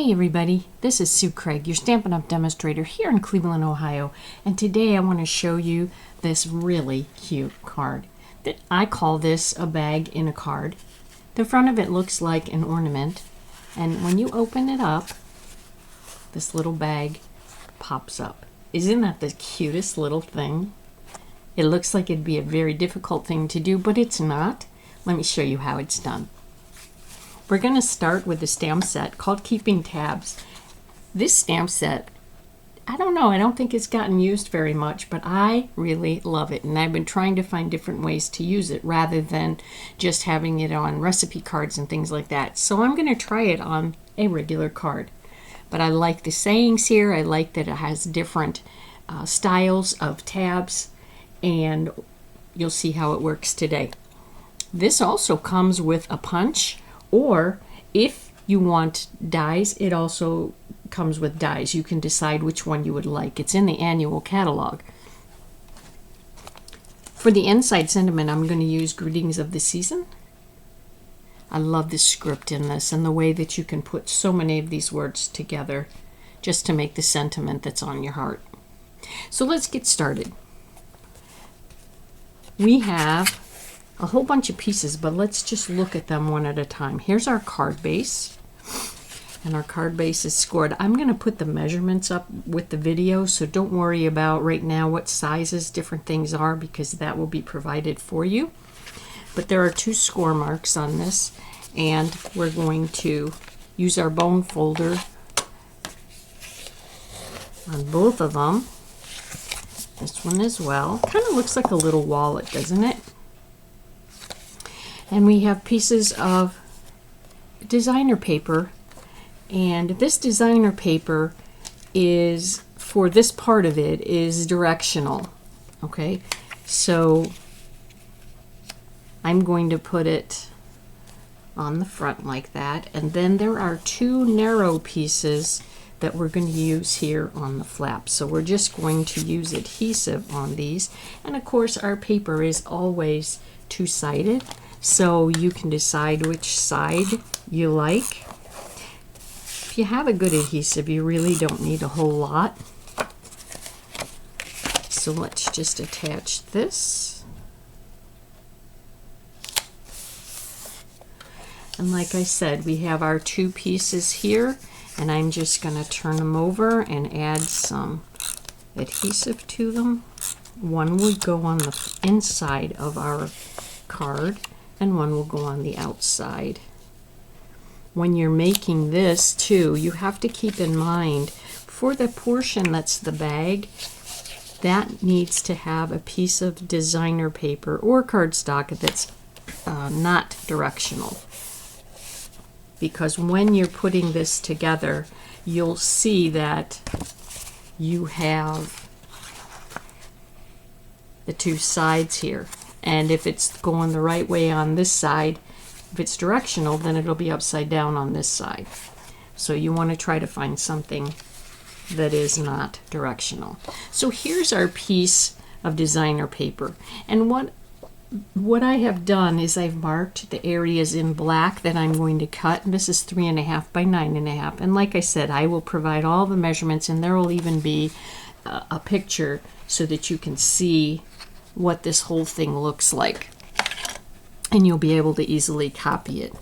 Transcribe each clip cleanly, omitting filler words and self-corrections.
Hey everybody, this is Sue Craig, your Stampin' Up! Demonstrator here in Cleveland, Ohio, and today I want to show you this really cute card. I call this a bag in a card. The front of it looks like an ornament, and when you open it up, this little bag pops up. Isn't that the cutest little thing? It looks like it'd be a very difficult thing to do, but it's not. Let me show you how it's done. We're going to start with a stamp set called Keeping Tabs. This stamp set, I don't think it's gotten used very much, but I really love it. And I've been trying to find different ways to use it rather than just having it on recipe cards and things like that. So I'm going to try it on a regular card. But I like the sayings here. I like that it has different styles of tabs, and you'll see how it works today. This also comes with a punch, or if you want dies, it also comes with dies. You can decide which one you would like. It's in the annual catalog. For the inside sentiment, I'm going to use Greetings of the Season. I love the script in this and the way that you can put so many of these words together just to make the sentiment that's on your heart. So let's get started. We have a whole bunch of pieces, but let's just look at them one at a time. Here's our card base, and our card base is scored. I'm going to put the measurements up with the video, so don't worry about right now what sizes different things are, because that will be provided for you. But there are 2 score marks on this, and we're going to use our bone folder on both of them. This one as well. Kind of looks like a little wallet, doesn't it? And we have pieces of designer paper, and this designer paper is, for this part of it, is directional. Okay, so I'm going to put it on the front like that, and then there are 2 narrow pieces that we're going to use here on the flap. So we're just going to use adhesive on these, and of course our paper is always 2-sided. So you can decide which side you like. If you have a good adhesive, you really don't need a whole lot. So let's just attach this. And like I said, we have our 2 pieces here, and I'm just going to turn them over and add some adhesive to them. One would go on the inside of our card, and one will go on the outside. When you're making this too, you have to keep in mind, for the portion that's the bag, that needs to have a piece of designer paper or cardstock that's not directional. Because when you're putting this together, you'll see that you have the 2 sides here. And if it's going the right way on this side, if it's directional, then it'll be upside down on this side. So you want to try to find something that is not directional. So here's our piece of designer paper. And what I have done is I've marked the areas in black that I'm going to cut. And this is 3.5 by 9.5. And like I said, I will provide all the measurements, and there will even be a picture so that you can see what this whole thing looks like, and you'll be able to easily copy it.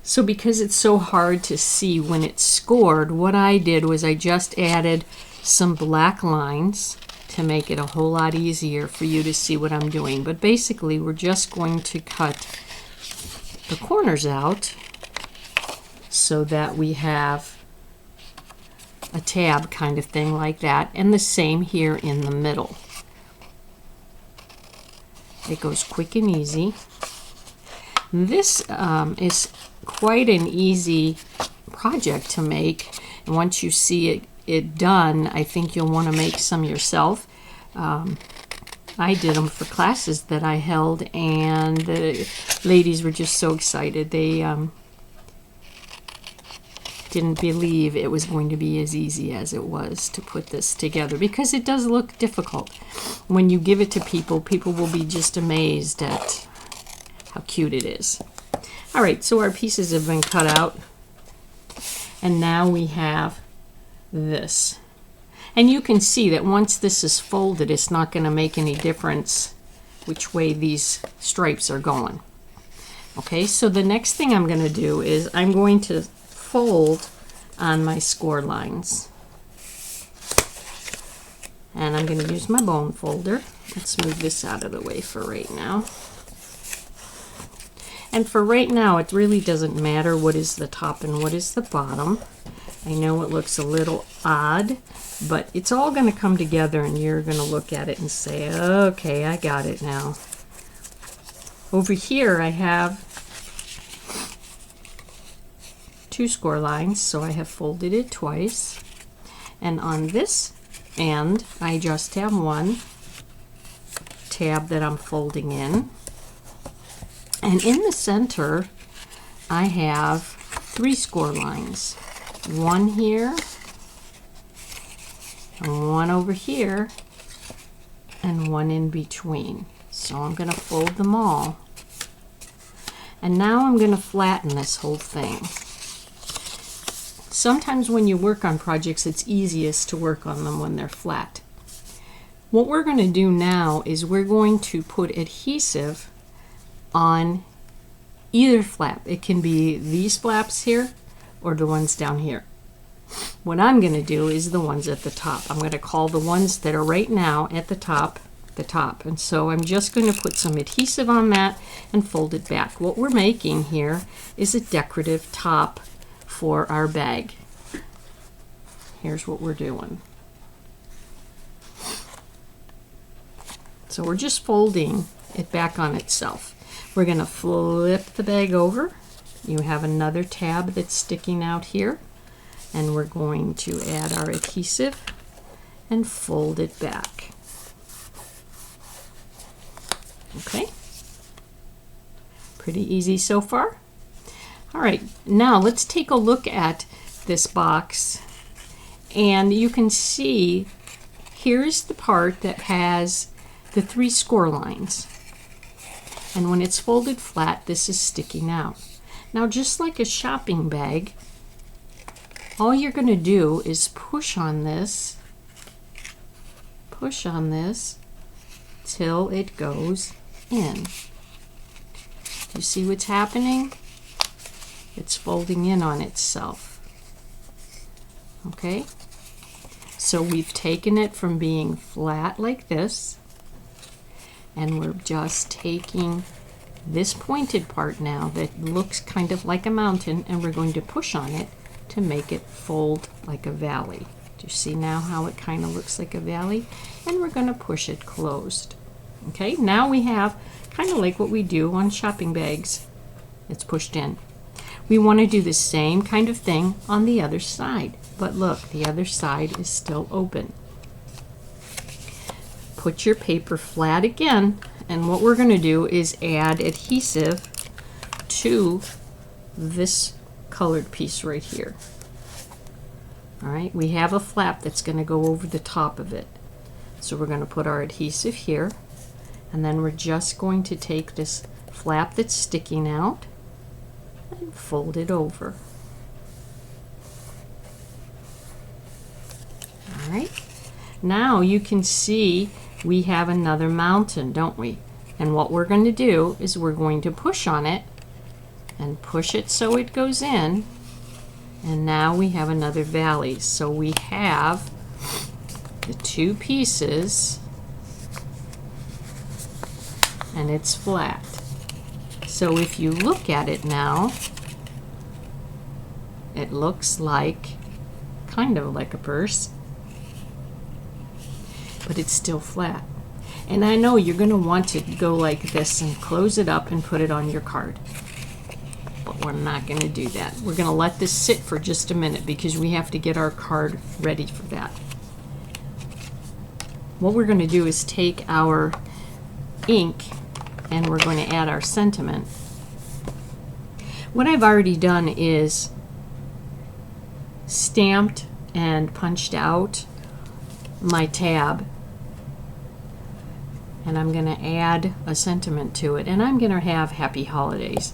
So because it's so hard to see when it's scored, what I did was I just added some black lines to make it a whole lot easier for you to see what I'm doing. But basically we're just going to cut the corners out so that we have a tab kind of thing like that, and the same here in the middle. It goes quick and easy. This is quite an easy project to make, and once you see it done, I think you'll want to make some yourself. I did them for classes that I held, and the ladies were just so excited. They didn't believe it was going to be as easy as it was to put this together, because it does look difficult. When you give it to people, people will be just amazed at how cute it is. All right, so our pieces have been cut out, And now we have this. And you can see that once this is folded, it's not going to make any difference which way these stripes are going. Okay, so the next thing I'm going to do is I'm going to fold on my score lines. And I'm going to use my bone folder. Let's move this out of the way for right now. And for right now, it really doesn't matter what is the top and what is the bottom. I know it looks a little odd, but it's all going to come together and you're going to look at it and say, okay, I got it now. Over here I have 2 score lines, so I have folded it twice. And on this end, I just have 1 tab that I'm folding in. And in the center, I have 3 score lines. 1 here, and 1 over here, and 1 in between. So I'm going to fold them all. And now I'm going to flatten this whole thing. Sometimes when you work on projects, it's easiest to work on them when they're flat. What we're going to do now is we're going to put adhesive on either flap. It can be these flaps here or the ones down here. What I'm going to do is the ones at the top. I'm going to call the ones that are right now at the top. And so I'm just going to put some adhesive on that and fold it back. What we're making here is a decorative top for our bag. Here's what we're doing. So we're just folding it back on itself. We're going to flip the bag over. You have another tab that's sticking out here, and we're going to add our adhesive and fold it back. Okay, pretty easy so far. All right, now let's take a look at this box, and you can see here's the part that has the 3 score lines, and when it's folded flat, this is sticking out. Now, just like a shopping bag, all you're going to do is push on this till it goes in. You see what's happening? It's folding in on itself. Okay? So we've taken it from being flat like this, and we're just taking this pointed part now that looks kind of like a mountain, and we're going to push on it to make it fold like a valley. Do you see now how it kind of looks like a valley? And we're going to push it closed. Okay, now we have kind of like what we do on shopping bags. It's pushed in. We want to do the same kind of thing on the other side, but look, the other side is still open. Put your paper flat again, and what we're going to do is add adhesive to this colored piece right here. All right, we have a flap that's going to go over the top of it. So we're going to put our adhesive here, and then we're just going to take this flap that's sticking out and fold it over. All right, now you can see we have another mountain, don't we? And what we're going to do is we're going to push on it and push it so it goes in, and now we have another valley. So we have the 2 pieces, and it's flat. So if you look at it now, it looks like kind of like a purse, but it's still flat. And I know you're going to want to go like this and close it up and put it on your card, but we're not going to do that. We're going to let this sit for just a minute because we have to get our card ready for that. What we're going to do is take our ink and we're going to add our sentiment. What I've already done is stamped and punched out my tab, and I'm going to add a sentiment to it, and I'm going to have Happy Holidays.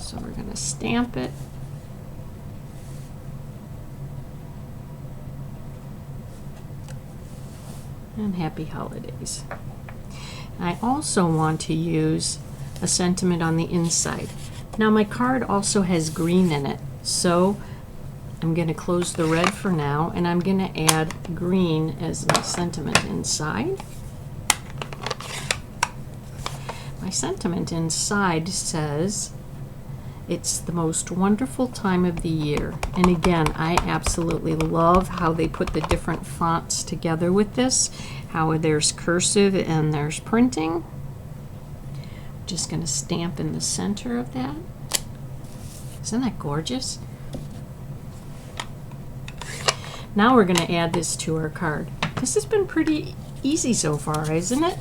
So we're going to stamp it. And happy holidays. I also want to use a sentiment on the inside. Now my card also has green in it, so I'm going to close the red for now, and I'm going to add green as my sentiment inside. My sentiment inside says, "It's the most wonderful time of the year." And again, I absolutely love how they put the different fonts together with this, how there's cursive and there's printing. Just going to stamp in the center of that. Isn't that gorgeous? Now we're going to add this to our card. This has been pretty easy so far, isn't it?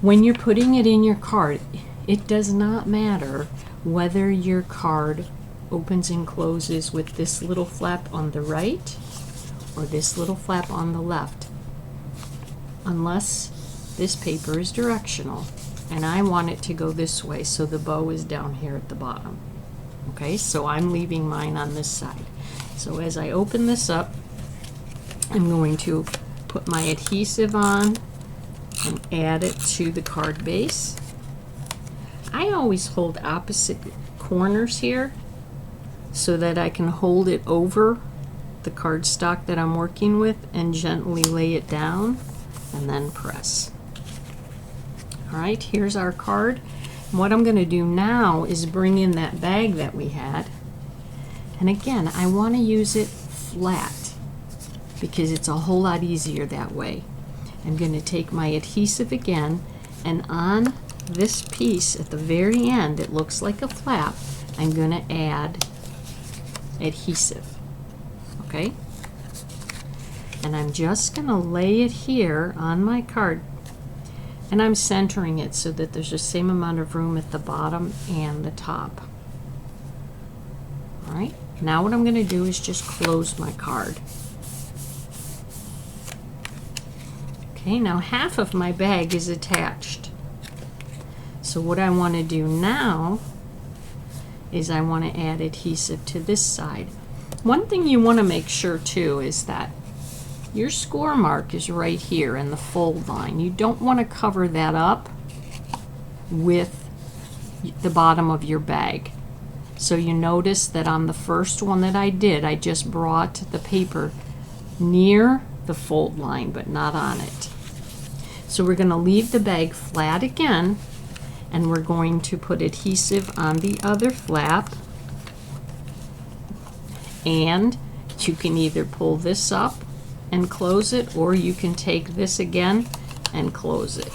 When you're putting it in your card, it does not matter whether your card opens and closes with this little flap on the right or this little flap on the left, unless this paper is directional, and I want it to go this way, so the bow is down here at the bottom. Okay, so I'm leaving mine on this side. So as I open this up, I'm going to put my adhesive on and add it to the card base. I always hold opposite corners here so that I can hold it over the cardstock that I'm working with and gently lay it down and then press. All right, here's our card. And what I'm going to do now is bring in that bag that we had. And again, I want to use it flat because it's a whole lot easier that way. I'm going to take my adhesive again, and on this piece at the very end, it looks like a flap, I'm going to add adhesive. Okay? And I'm just going to lay it here on my card, and I'm centering it so that there's the same amount of room at the bottom and the top. All right, now what I'm going to do is just close my card. Okay, now half of my bag is attached. So what I want to do now is I want to add adhesive to this side. One thing you want to make sure too is that your score mark is right here in the fold line. You don't want to cover that up with the bottom of your bag. So you notice that on the first one that I did, I just brought the paper near the fold line, but not on it. So we're going to leave the bag flat again, and we're going to put adhesive on the other flap, and you can either pull this up and close it, or you can take this again and close it.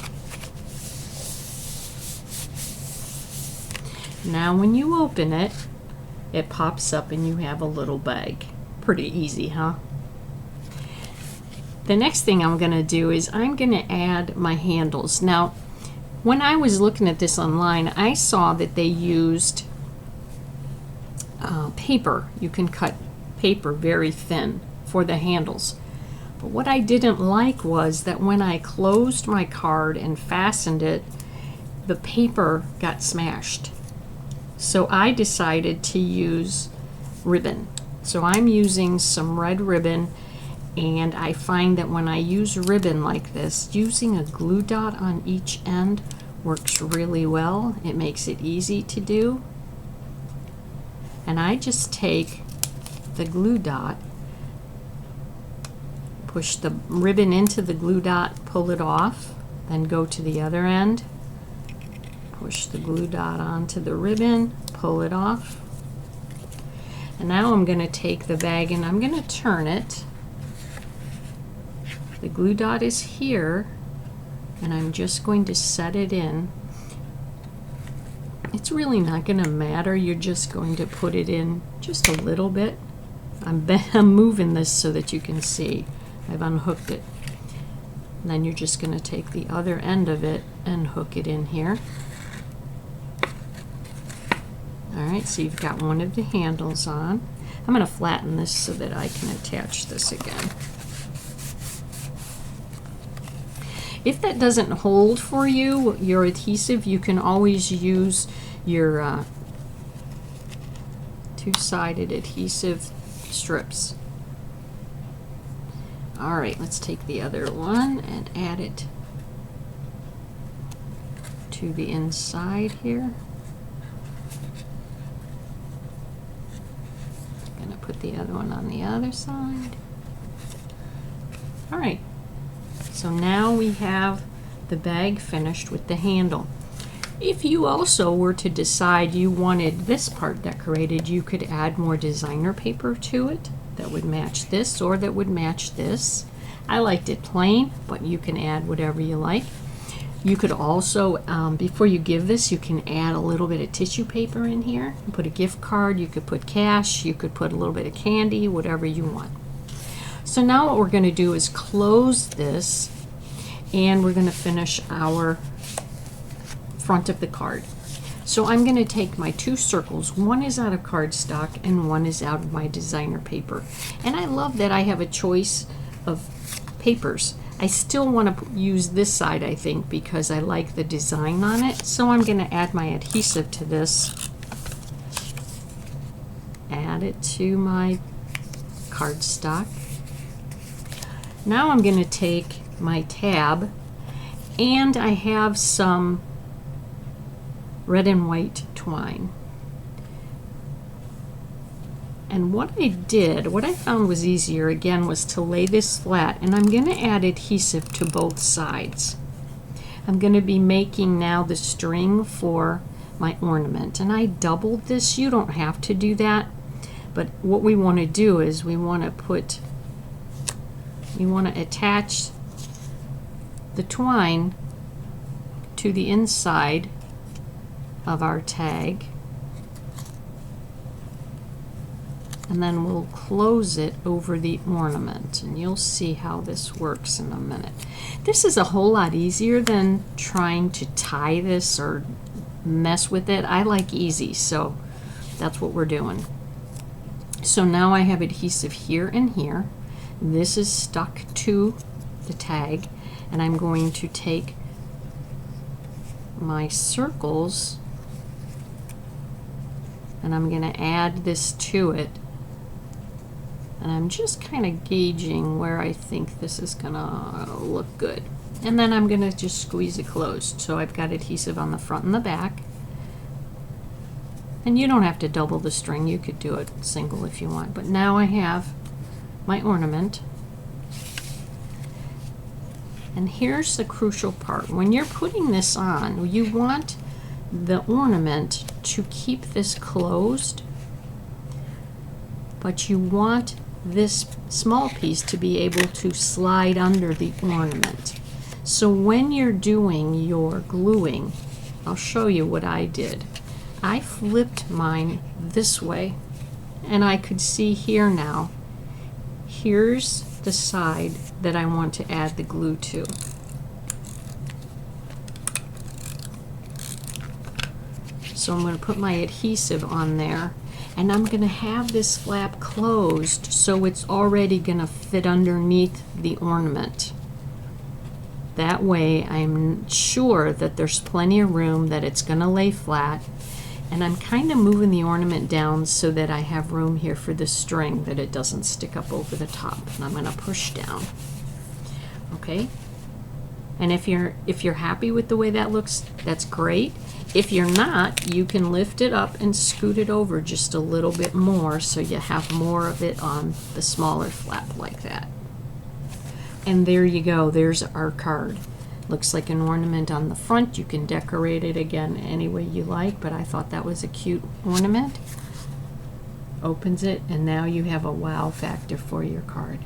Now when you open it, it pops up and you have a little bag. Pretty easy, huh? The next thing I'm going to do is I'm going to add my handles. Now, when I was looking at this online, I saw that they used paper. You can cut paper very thin for the handles. But what I didn't like was that when I closed my card and fastened it, the paper got smashed. So I decided to use ribbon. So I'm using some red ribbon, and I find that when I use ribbon like this, using a glue dot on each end works really well. It makes it easy to do. And I just take the glue dot, push the ribbon into the glue dot, pull it off, then go to the other end, push the glue dot onto the ribbon, pull it off. And now I'm going to take the bag and I'm going to turn it. The glue dot is here, and I'm just going to set it in. It's really not going to matter. You're just going to put it in just a little bit. I'm moving this so that you can see. I've unhooked it. And then you're just going to take the other end of it and hook it in here. Alright, so you've got one of the handles on. I'm going to flatten this so that I can attach this again. If that doesn't hold for you, your adhesive, you can always use your two-sided adhesive strips. All right, let's take the other one and add it to the inside here. I'm going to put the other one on the other side. All right, so now we have the bag finished with the handle. If you also were to decide you wanted this part decorated, you could add more designer paper to it that would match this or that would match this. I liked it plain, but you can add whatever you like. You could also, before you give this, you can add a little bit of tissue paper in here. You put a gift card, you could put cash, you could put a little bit of candy, whatever you want. So now what we're going to do is close this, and we're going to finish our front of the card. So I'm going to take my two circles. One is out of cardstock and one is out of my designer paper. And I love that I have a choice of papers. I still want to use this side, I think, because I like the design on it. So I'm going to add my adhesive to this. Add it to my cardstock. Now I'm going to take my tab, and I have some red and white twine. And what I found was easier, again, was to lay this flat, and I'm going to add adhesive to both sides. I'm going to be making now the string for my ornament, and I doubled this. You don't have to do that, but what we want to do is we want to attach the twine to the inside of our tag, and then we'll close it over the ornament, and you'll see how this works in a minute. This is a whole lot easier than trying to tie this or mess with it. I like easy, so that's what we're doing. So now I have adhesive here and here. This is stuck to the tag, and I'm going to take my circles and I'm going to add this to it, and I'm just kind of gauging where I think this is going to look good, and then I'm going to just squeeze it closed. So I've got adhesive on the front and the back, and you don't have to double the string, you could do it single if you want. But now I have my ornament, and here's the crucial part. When you're putting this on, you want the ornament to keep this closed, but you want this small piece to be able to slide under the ornament. So when you're doing your gluing, I'll show you what I did. I flipped mine this way, and I could see here now, here's the side that I want to add the glue to. So I'm going to put my adhesive on there, and I'm going to have this flap closed so it's already going to fit underneath the ornament. That way I'm sure that there's plenty of room, that it's going to lay flat, and I'm kind of moving the ornament down so that I have room here for the string, that it doesn't stick up over the top. And I'm going to push down. Okay? And if you're happy with the way that looks, that's great. If you're not, you can lift it up and scoot it over just a little bit more so you have more of it on the smaller flap like that. And there you go, there's our card. Looks like an ornament on the front. You can decorate it again any way you like, but I thought that was a cute ornament. Opens it, and now you have a wow factor for your card.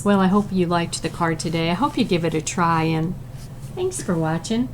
Well, I hope you liked the card today. I hope you give it a try, and thanks for watching.